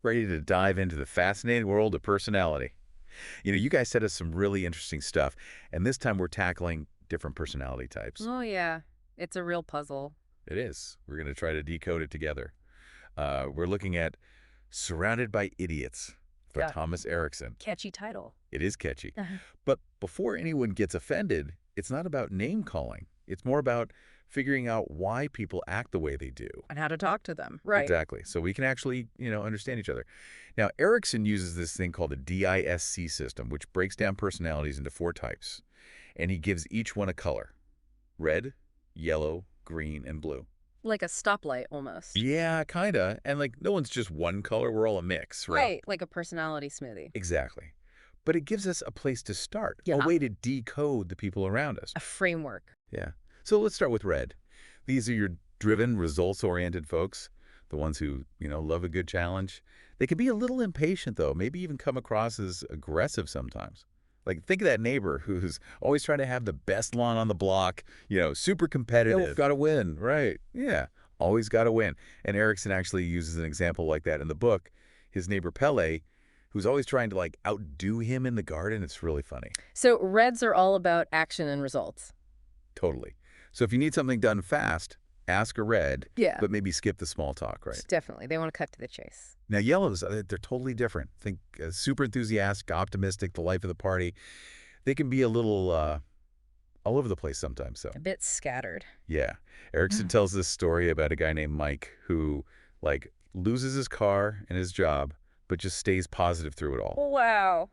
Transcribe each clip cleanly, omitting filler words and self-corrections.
Ready to dive into the fascinating world of personality. You guys said us some really interesting stuff, and this time we're tackling different personality types. Oh, yeah. It's a real puzzle. It is. We're going to try to decode it together. We're looking at Surrounded by Idiots by Yeah. Thomas Erikson. Catchy title. It is catchy. Uh-huh. But before anyone gets offended, it's not about name calling. It's more about figuring out why people act the way they do. And how to talk to them. Right. Exactly. So we can actually, understand each other. Now, Erickson uses this thing called the DISC system, which breaks down personalities into 4 types. And he gives each one a color: red, yellow, green, and blue. Like a stoplight almost. Yeah, kind of. And no one's just one color. We're all a mix, right? Right. Like a personality smoothie. Exactly. But it gives us a place to start, a Yeah. way to decode the people around us. A framework. Yeah. So let's start with red. These are your driven, results-oriented folks, the ones who, love a good challenge. They can be a little impatient, though, maybe even come across as aggressive sometimes. Think of that neighbor who's always trying to have the best lawn on the block, super competitive. Got to win, right? Yeah, always got to win. And Erickson actually uses an example like that in the book. His neighbor Pele, who's always trying to, outdo him in the garden. It's really funny. So reds are all about action and results. Totally. So if you need something done fast, ask a red, Yeah. but maybe skip the small talk, right? Definitely. They want to cut to the chase. Now, yellows, they're totally different. Think super enthusiastic, optimistic, the life of the party. They can be a little all over the place sometimes, though. A bit scattered. Yeah. Erickson tells this story about a guy named Mike who, loses his car and his job, but just stays positive through it all. Wow.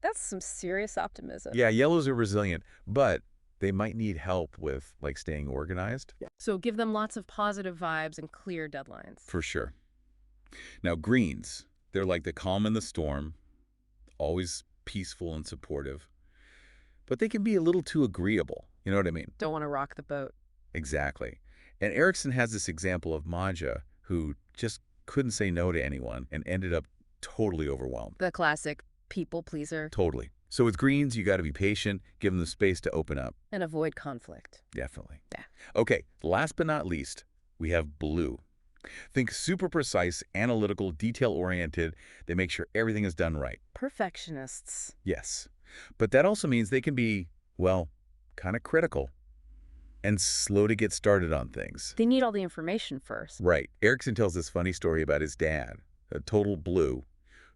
That's some serious optimism. Yeah, yellows are resilient, but they might need help with, staying organized. So give them lots of positive vibes and clear deadlines. For sure. Now, greens, they're like the calm in the storm, always peaceful and supportive. But they can be a little too agreeable. You know what I mean? Don't want to rock the boat. Exactly. And Erickson has this example of Maja, who just couldn't say no to anyone and ended up totally overwhelmed. The classic people pleaser. Totally. So with greens, you got to be patient, give them the space to open up. And avoid conflict. Definitely. Yeah. Okay, last but not least, we have blue. Think super precise, analytical, detail-oriented. They make sure everything is done right. Perfectionists. Yes. But that also means they can be, well, kind of critical and slow to get started on things. They need all the information first. Right. Erickson tells this funny story about his dad, a total blue,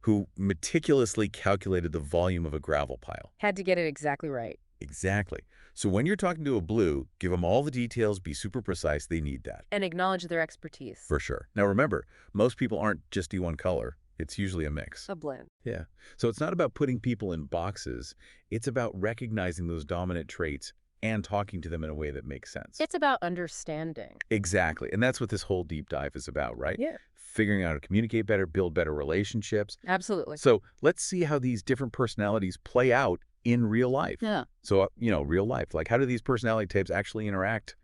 who meticulously calculated the volume of a gravel pile. Had to get it exactly right. Exactly. So when you're talking to a blue, give them all the details, be super precise. They need that. And acknowledge their expertise. For sure. Now remember, most people aren't just one color. It's usually a mix. A blend. Yeah. So it's not about putting people in boxes. It's about recognizing those dominant traits and talking to them in a way that makes sense. It's about understanding. Exactly. And that's what this whole deep dive is about, right? Yeah. Figuring out how to communicate better, build better relationships. Absolutely. So let's see how these different personalities play out in real life. Yeah. So, real life. How do these personality types actually interact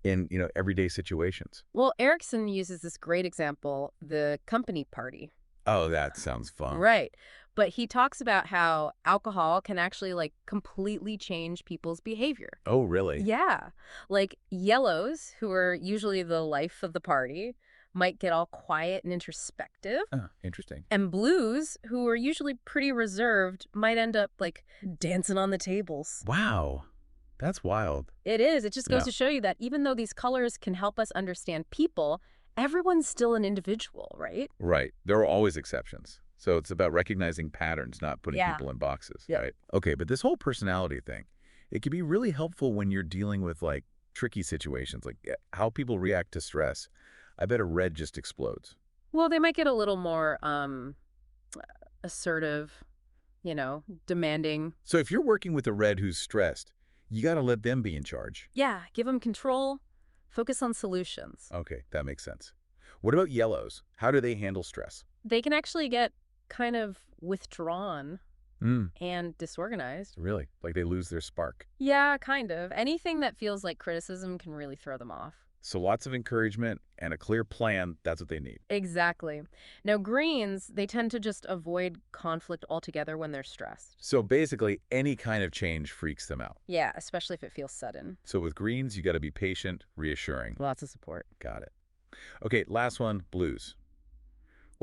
in, everyday situations? Well, Erickson uses this great example, the company party. Oh, that sounds fun. Right. But he talks about how alcohol can actually completely change people's behavior. Oh, really? Yeah. Yellows, who are usually the life of the party, might get all quiet and introspective. Oh, interesting. And blues, who are usually pretty reserved, might end up dancing on the tables. Wow. That's wild. It is. It just goes Yeah. to show you that even though these colors can help us understand people, everyone's still an individual, right? Right. There are always exceptions. So it's about recognizing patterns, not putting Yeah. people in boxes, Yeah. right? Okay, but this whole personality thing, it can be really helpful when you're dealing with tricky situations, how people react to stress. I bet a red just explodes. Well, they might get a little more assertive, demanding. So if you're working with a red who's stressed, you got to let them be in charge. Yeah, give them control, focus on solutions. Okay, that makes sense. What about yellows? How do they handle stress? They can actually get kind of withdrawn and disorganized. Really? They lose their spark. Yeah, kind of. Anything that feels like criticism can really throw them off. So lots of encouragement and a clear plan, that's what they need. Exactly. Now, greens, they tend to just avoid conflict altogether when they're stressed. So basically, any kind of change freaks them out. Yeah, especially if it feels sudden. So with greens, you got to be patient, reassuring. Lots of support. Got it. Okay, last one, blues.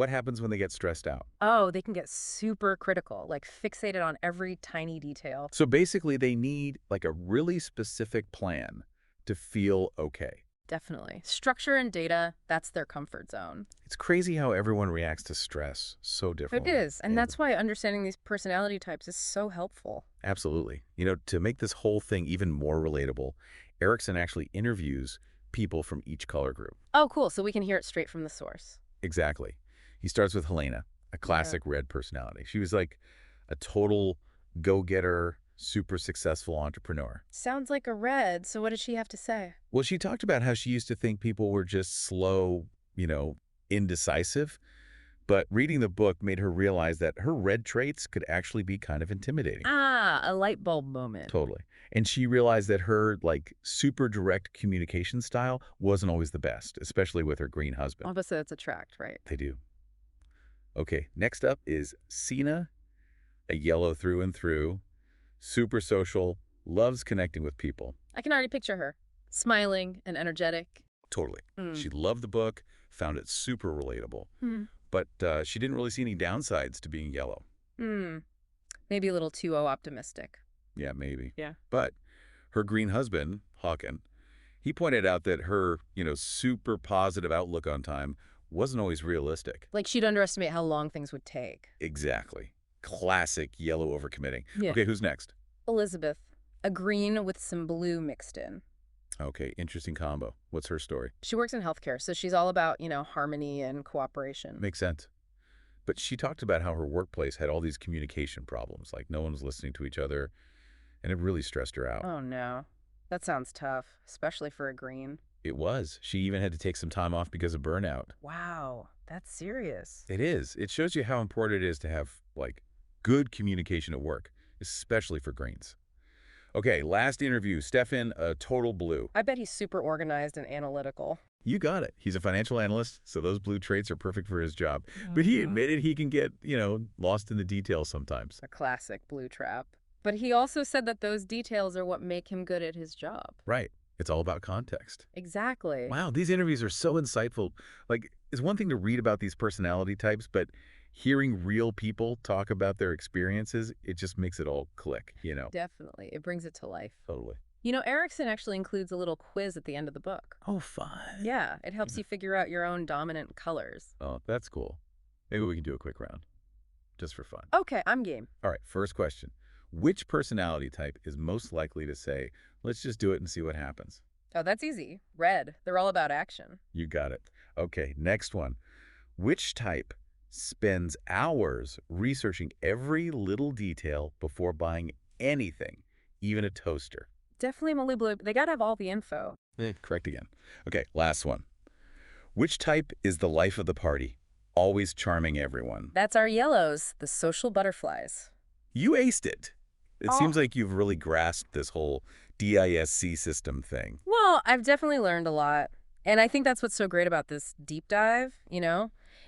What happens when they get stressed out? Oh, they can get super critical, like fixated on every tiny detail. So basically, they need like a really specific plan to feel okay. Definitely. Structure and data, that's their comfort zone. It's crazy how everyone reacts to stress so It differently. is, and that's why understanding these personality types is so helpful. Absolutely. To make this whole thing even more relatable, Erikson actually interviews people from each color group. Oh, cool. So we can hear it straight from the source. Exactly. He starts with Helena, a Yeah. classic red personality. She was like a total go-getter, super successful entrepreneur. Sounds like a red, so what did she have to say? Well, she talked about how she used to think people were just slow, indecisive, but reading the book made her realize that her red traits could actually be kind of intimidating. Ah, a light bulb moment. Totally. And she realized that her like super direct communication style wasn't always the best, especially with her green husband. Opposite it's attract, right? They do. Okay, next up is Sina, a yellow through and through, super social, loves connecting with people. I can already picture her. Smiling and energetic. Totally. Mm. She loved the book, found it super relatable, Hmm. but she didn't really see any downsides to being yellow. Hmm. Maybe a little too optimistic. Yeah, maybe. Yeah. But her green husband, Hawken, he pointed out that her, super positive outlook on time wasn't always realistic. Like she'd underestimate how long things would take. Exactly. Classic yellow overcommitting. Yeah. Okay, who's next? Elizabeth, a green with some blue mixed in. Okay, interesting combo. What's her story? She works in healthcare, so she's all about, harmony and cooperation. Makes sense. But she talked about how her workplace had all these communication problems, like no one was listening to each other, and it really stressed her out. Oh, no. That sounds tough, especially for a green. It was. She even had to take some time off because of burnout. Wow, that's serious. It is. It shows you how important it is to have, good communication at work, especially for greens. Okay, last interview. Stefan, a total blue. I bet he's super organized and analytical. You got it. He's a financial analyst, so those blue traits are perfect for his job. But he admitted he can get, lost in the details sometimes. A classic blue trap. But he also said that those details are what make him good at his job. Right. It's all about context. Exactly. Wow, these interviews are so insightful. It's one thing to read about these personality types, but hearing real people talk about their experiences, it just makes it all click. Definitely. It brings it to life. Totally. Erikson actually includes a little quiz at the end of the book. Oh, fun. Yeah, it helps you figure out your own dominant colors. Oh, that's cool. Maybe we can do a quick round, just for fun. Okay, I'm game. All right, first question. Which personality type is most likely to say, let's just do it and see what happens? Oh, that's easy. Red. They're all about action. You got it. Okay, next one. Which type spends hours researching every little detail before buying anything, even a toaster? Definitely Malou Blue. They gotta have all the info. Correct again. Okay, last one. Which type is the life of the party, always charming everyone? That's our yellows, the social butterflies. You aced it. It Oh. seems like you've really grasped this whole DISC system thing. Well, I've definitely learned a lot. And I think that's what's so great about this deep dive,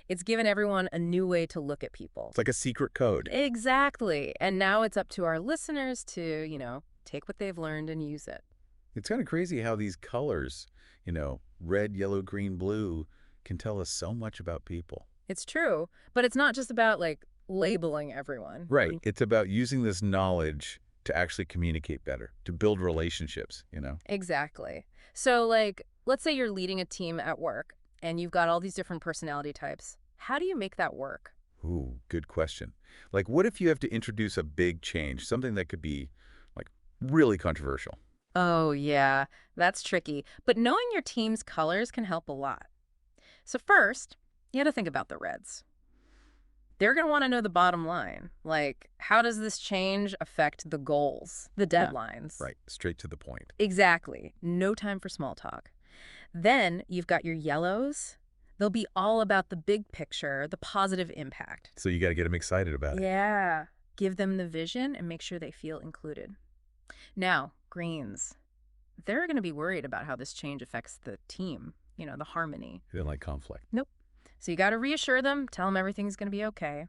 It's given everyone a new way to look at people. It's like a secret code. Exactly. And now it's up to our listeners to, take what they've learned and use it. It's kind of crazy how these colors, red, yellow, green, blue, can tell us so much about people. It's true. But it's not just about, labeling everyone. Right. It's about using this knowledge to actually communicate better, to build relationships. Exactly. So, let's say you're leading a team at work and you've got all these different personality types. How do you make that work? Ooh, good question. What if you have to introduce a big change, something that could be, really controversial? Oh, yeah, that's tricky. But knowing your team's colors can help a lot. So first, you got to think about the reds. They're going to want to know the bottom line. How does this change affect the goals, the deadlines? Right. Straight to the point. Exactly. No time for small talk. Then you've got your yellows. They'll be all about the big picture, the positive impact. So you got to get them excited about it. Yeah. Give them the vision and make sure they feel included. Now, greens. They're going to be worried about how this change affects the team, the harmony. They don't like conflict. Nope. So you got to reassure them, tell them everything's going to be okay,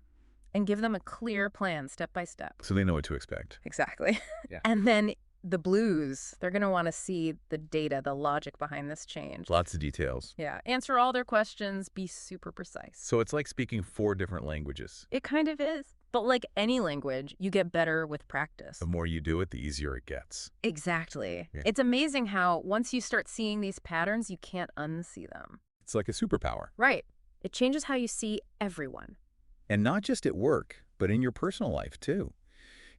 and give them a clear plan step by step. So they know what to expect. Exactly. Yeah. And then the blues, they're going to want to see the data, the logic behind this change. Lots of details. Yeah. Answer all their questions, be super precise. So it's like speaking 4 different languages. It kind of is. But like any language, you get better with practice. The more you do it, the easier it gets. Exactly. Yeah. It's amazing how once you start seeing these patterns, you can't unsee them. It's like a superpower. Right. It changes how you see everyone. And not just at work, but in your personal life, too.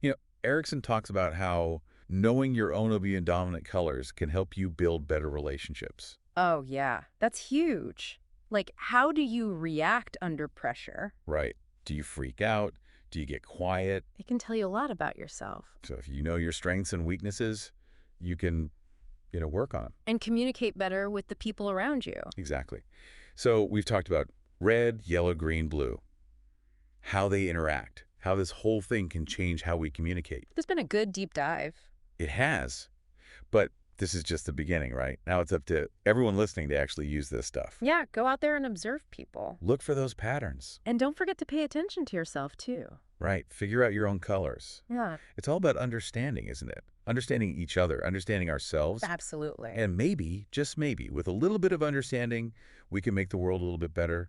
You know, Erikson talks about how knowing your own and dominant colors can help you build better relationships. Oh, yeah. That's huge. Like, how do you react under pressure? Right. Do you freak out? Do you get quiet? It can tell you a lot about yourself. So if you know your strengths and weaknesses, you can, work on them. And communicate better with the people around you. Exactly. So we've talked about red, yellow, green, blue, how they interact, how this whole thing can change how we communicate. There's been a good deep dive. It has. But this is just the beginning, right? Now it's up to everyone listening to actually use this stuff. Yeah, go out there and observe people. Look for those patterns. And don't forget to pay attention to yourself, too. Right. Figure out your own colors. Yeah. It's all about understanding, isn't it? Understanding each other, understanding ourselves. Absolutely. And maybe, just maybe, with a little bit of understanding, we can make the world a little bit better